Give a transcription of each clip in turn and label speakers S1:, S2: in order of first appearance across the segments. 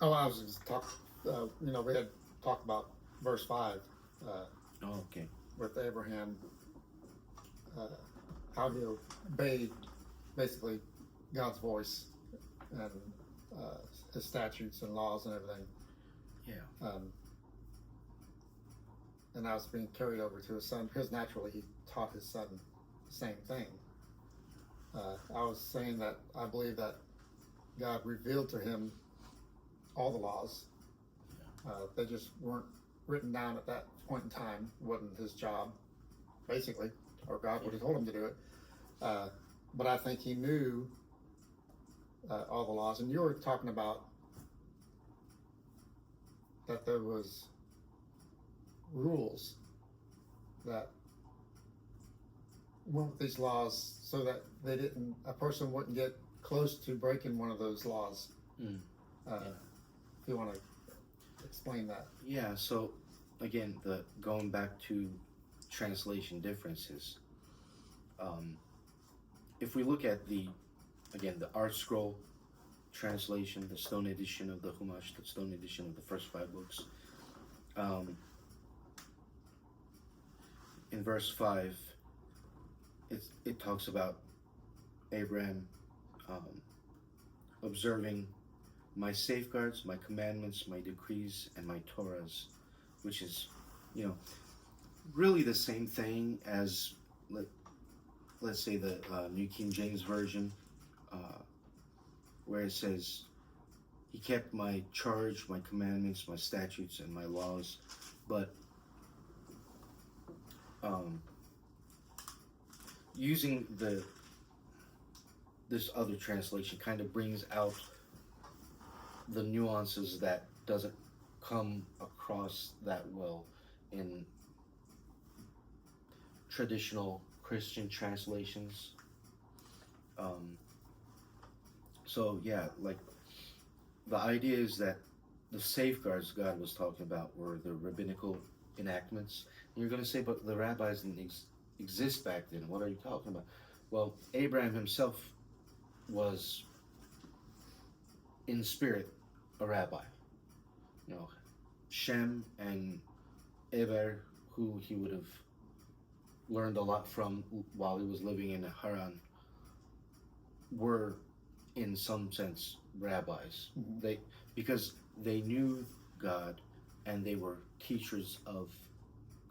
S1: Oh, I was just talk. We had talked about verse 5 uh,
S2: Oh, okay.
S1: with Abraham, uh, how he obeyed basically God's voice and uh, his statutes and laws and everything.
S2: Yeah.
S1: And that was being carried over to his son because naturally he taught his son the same thing. I was saying that I believe that God revealed to him all the laws. They just weren't written down at that point in time. It wasn't his job, basically, or God would have told him to do it. But I think he knew all the laws. And you were talking about that there was rules that went with these laws so that a person wouldn't get close to breaking one of those laws.
S2: Yeah.
S1: If you want to explain that.
S2: Yeah. So again, going back to translation differences. If we look at the Art Scroll translation, the Stone edition of the Chumash, the Stone edition of the first 5 books, in verse 5, it talks about Abraham observing my safeguards, my commandments, my decrees, and my Torahs, which is, really the same thing as, let's say, the New King James Version, where it says, he kept my charge, my commandments, my statutes, and my laws. But using this other translation kind of brings out the nuances that doesn't come across that well in traditional Christian translations. So yeah, like the idea is that the safeguards God was talking about were the rabbinical enactments. And you're going to say, but the rabbis didn't exist back then. What are you talking about? Well, Abraham himself was in spirit a rabbi. Shem and Eber, who he would have learned a lot from while he was living in Haran, were in some sense rabbis.
S1: Mm-hmm.
S2: Because they knew God and they were teachers of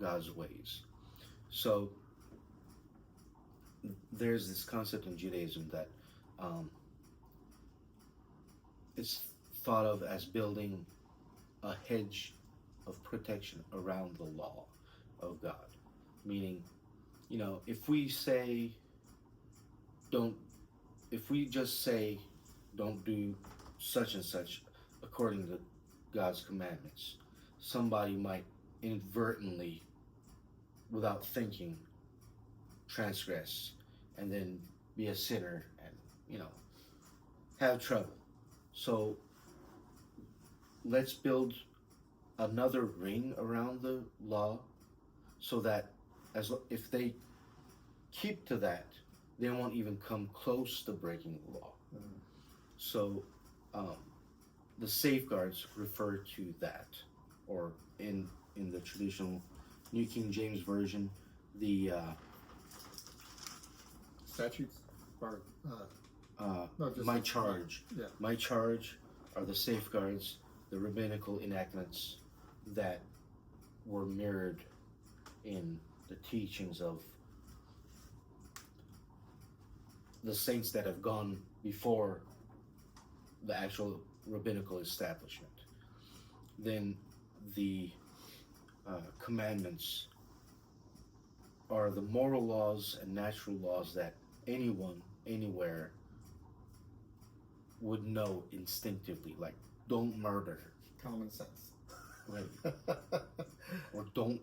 S2: God's ways. So there's this concept in Judaism that it's thought of as building a hedge of protection around the law of God. Meaning, if we just say don't do such and such according to God's commandments, somebody might inadvertently, without thinking, transgress and then be a sinner and have trouble. So let's build another ring around the law so that if they keep to that, they won't even come close to breaking the law.
S1: Mm-hmm.
S2: So the safeguards refer to that, or in the traditional New King James Version, the
S1: statutes or
S2: my charge.
S1: Yeah.
S2: My charge are the safeguards, the rabbinical enactments that were mirrored in the teachings of the saints that have gone before the actual rabbinical establishment. Then the commandments are the moral laws and natural laws that anyone, anywhere would know instinctively, like don't murder.
S1: Common sense.
S2: Right. Or don't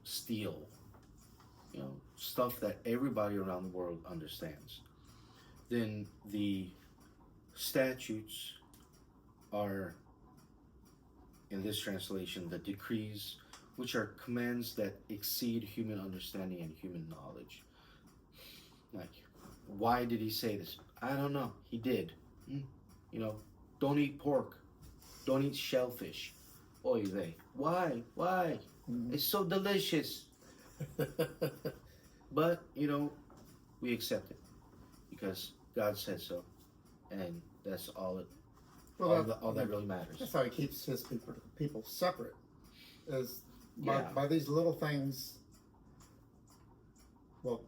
S2: steal. Stuff that everybody around the world understands. Then the statutes are, in this translation, the decrees, which are commands that exceed human understanding and human knowledge. Like, why did he say this? I don't know. He did. Don't eat pork. don't eat shellfish. Oy vey. Why? Why?
S1: Mhm.
S2: It's so delicious. But, we accept it because God said so. And that's all
S1: Well,
S2: all that really matters.
S1: that's how he keeps his people separate, is
S2: Yeah.
S1: by these little things. Well,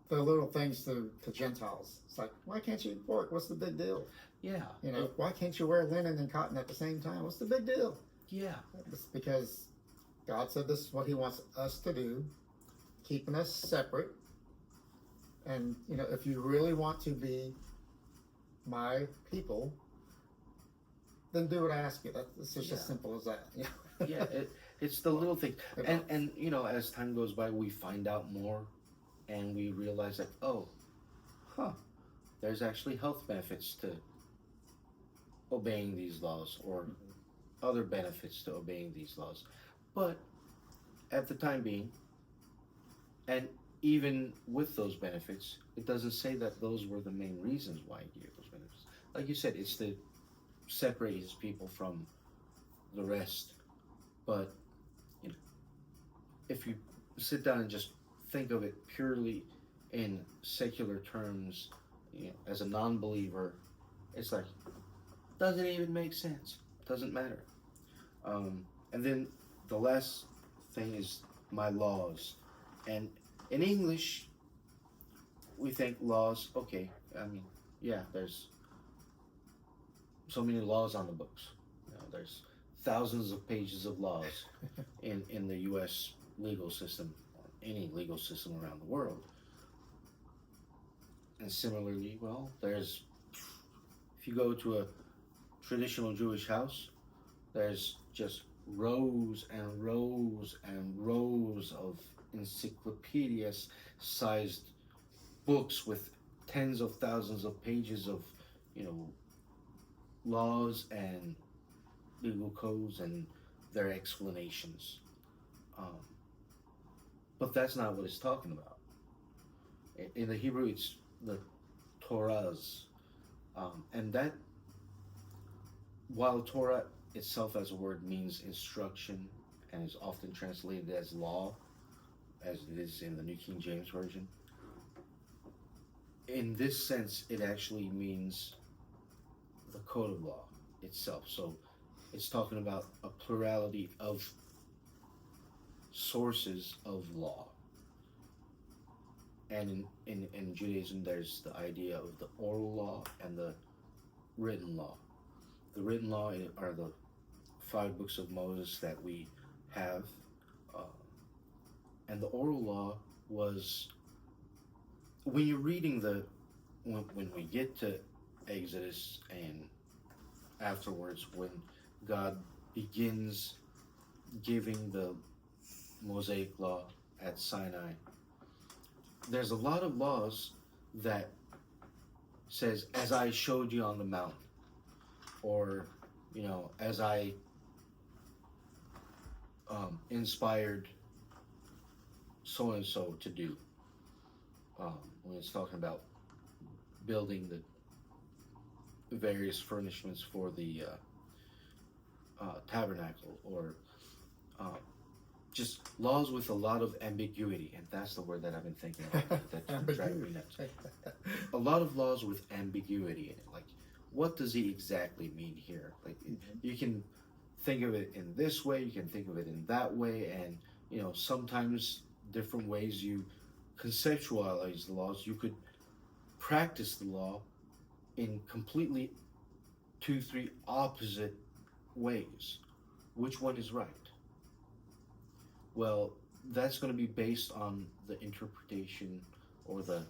S1: the little things to Gentiles. It's like, why can't you eat pork? What's the big deal?
S2: Yeah.
S1: Why can't you wear linen and cotton at the same time? What's the big deal?
S2: Yeah.
S1: It's because God said this is what he wants us to do, keeping us separate. And, if you really want to be my people, then do what I ask you. It's just as simple as that.
S2: Yeah, it's the little thing. And as time goes by, we find out more and we realize that, there's actually health benefits to obeying these laws, or other benefits to obeying these laws. But at the time being, and even with those benefits, it doesn't say that those were the main reasons why he gave those benefits. Like you said, it's to separate his people from the rest. But if you sit down and just think of it purely in secular terms, as a non-believer, it's like, doesn't even make sense. Doesn't matter. And then the last thing is my laws. And in English, we think laws, okay, there's so many laws on the books. There's thousands of pages of laws in the U.S. legal system, or any legal system around the world. And similarly, if you go to a traditional Jewish house, there's just rows and rows and rows of encyclopedia-sized books with tens of thousands of pages of, laws and legal codes and their explanations. But that's not what it's talking about. In the Hebrew, it's the Torahs. And that, while Torah itself as a word means instruction and is often translated as law, as it is in the New King James Version, in this sense, it actually means the code of law itself. So it's talking about a plurality of sources of law. And in Judaism, there's the idea of the oral law and the written law. The written law are the 5 books of Moses that we have. And the oral law was, when you're reading when we get to Exodus and afterwards, when God begins giving the Mosaic law at Sinai, there's a lot of laws that says, as I showed you on the mountain, or, as I inspired so-and-so to do. When it's talking about building the various furnishings for the tabernacle, or just laws with a lot of ambiguity, and that's the word that I've been thinking about. That's driving me nuts. A lot of laws with ambiguity in it. Like, what does he exactly mean here? Like, you can think of it in this way, you can think of it in that way, and sometimes different ways you conceptualize the laws. You could practice the law in completely 2-3 opposite ways. Which one is right? Well, that's going to be based on the interpretation or the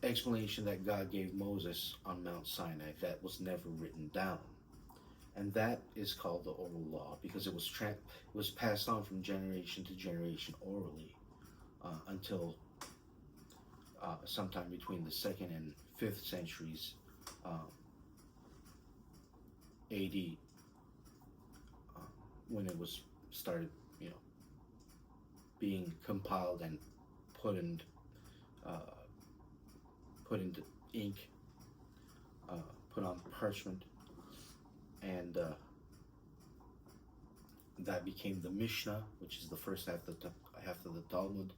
S2: explanation that God gave Moses on Mount Sinai that was never written down. And that is called the oral law, because it was passed on from generation to generation orally until sometime between the 2nd and 5th centuries AD, when it was started, being compiled and put in put into ink, put on parchment, and that became the Mishnah, which is the first half of the Talmud,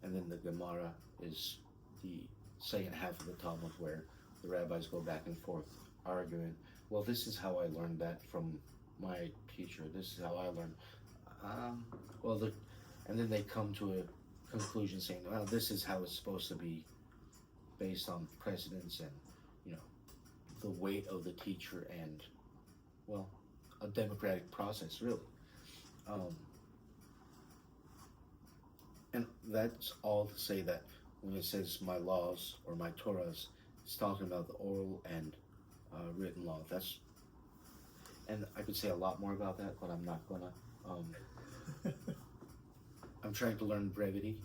S2: and then the Gemara is the second half of the Talmud, where the rabbis go back and forth arguing. Well, this is how I learned that from my teacher. This is how I learned. And then they come to a conclusion saying, well, this is how it's supposed to be, based on precedence and, the weight of the teacher and, well, a democratic process, really. And that's all to say that when it says my laws or my Torahs, it's talking about the oral and written law. And I could say a lot more about that, but I'm not gonna. I'm trying to learn brevity,